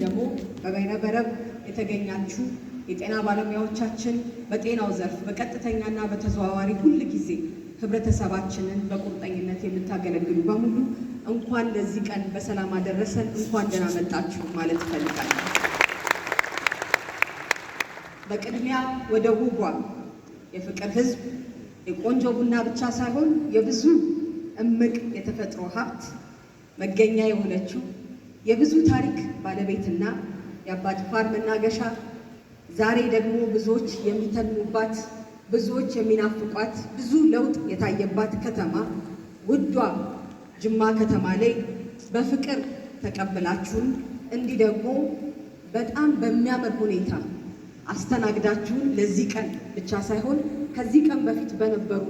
ደግሞ በበይነበረብ የተገኛችሁ የጤና ባለሙያዎቻችን በጤናው ዘርፍ በቀጥተኛና በተዘዋዋሪ ሁል ጊዜ ህብረተሰባችንን በቁርጠኝነት የምታገለግሉ በሙሉ እንኳን ለዚህ ቀን በሰላም አደረሰን፣ እንኳን ደህና መጣችሁ ማለት እፈልጋለሁ። በቅድሚያ ወደ ውቧ የፍቅር ህዝብ የቆንጆ ቡና ብቻ ሳይሆን የብዙ እምቅ የተፈጥሮ ሀብት መገኛ የሆነችው የብዙ ታሪክ ባለቤትና የአባ ጅፋር መናገሻ ዛሬ ደግሞ ብዙዎች የሚተኑባት ብዙዎች የሚናፍቋት ብዙ ለውጥ የታየባት ከተማ ውዷ ጅማ ከተማ ላይ በፍቅር ተቀብላችሁን እንዲህ ደግሞ በጣም በሚያምር ሁኔታ አስተናግዳችሁን ለዚህ ቀን ብቻ ሳይሆን ከዚህ ቀን በፊት በነበሩ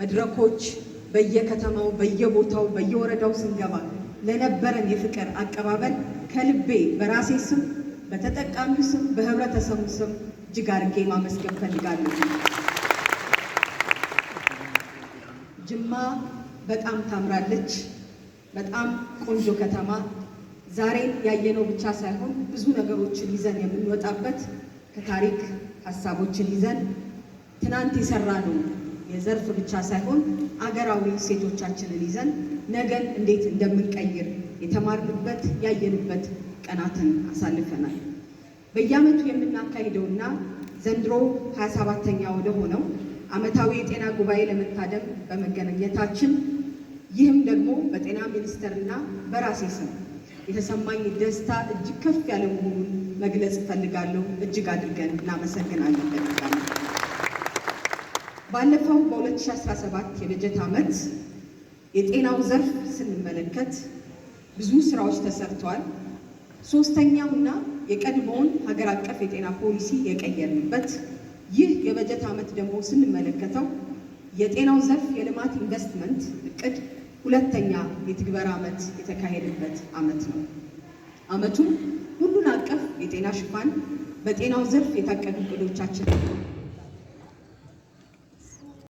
መድረኮች በየከተማው በየቦታው በየወረዳው ስንገባ ለነበረን የፍቅር አቀባበል ከልቤ በራሴ ስም በተጠቃሚው ስም በህብረተሰቡ ስም እጅግ አድርጌ ማመስገን ፈልጋለሁ። ጅማ በጣም ታምራለች። በጣም ቆንጆ ከተማ ዛሬን ያየነው ብቻ ሳይሆን ብዙ ነገሮችን ይዘን የምንወጣበት ከታሪክ ሀሳቦችን ይዘን ትናንት የሰራነው የዘርፍ ብቻ ሳይሆን አገራዊ ሴቶቻችንን ይዘን ነገን እንዴት እንደምንቀይር የተማርንበት ያየንበት ቀናትን አሳልፈናል። በየዓመቱ የምናካሂደውና ዘንድሮ 27ኛ ወደ ሆነው ዓመታዊ የጤና ጉባኤ ለመታደም በመገናኘታችን ይህም ደግሞ በጤና ሚኒስቴርና በራሴ ስም የተሰማኝ ደስታ እጅግ ከፍ ያለ መሆኑን መግለጽ እፈልጋለሁ። እጅግ አድርገን እናመሰግናለን። ባለፈው በ2017 የበጀት ዓመት የጤናው ዘርፍ ስንመለከት ብዙ ስራዎች ተሰርተዋል። ሶስተኛውና የቀድሞውን ሀገር አቀፍ የጤና ፖሊሲ የቀየርንበት ይህ የበጀት ዓመት ደግሞ ስንመለከተው የጤናው ዘርፍ የልማት ኢንቨስትመንት እቅድ ሁለተኛ የትግበራ ዓመት የተካሄደበት ዓመት ነው። ዓመቱም ሁሉን አቀፍ የጤና ሽፋን በጤናው ዘርፍ የታቀዱ እቅዶቻችን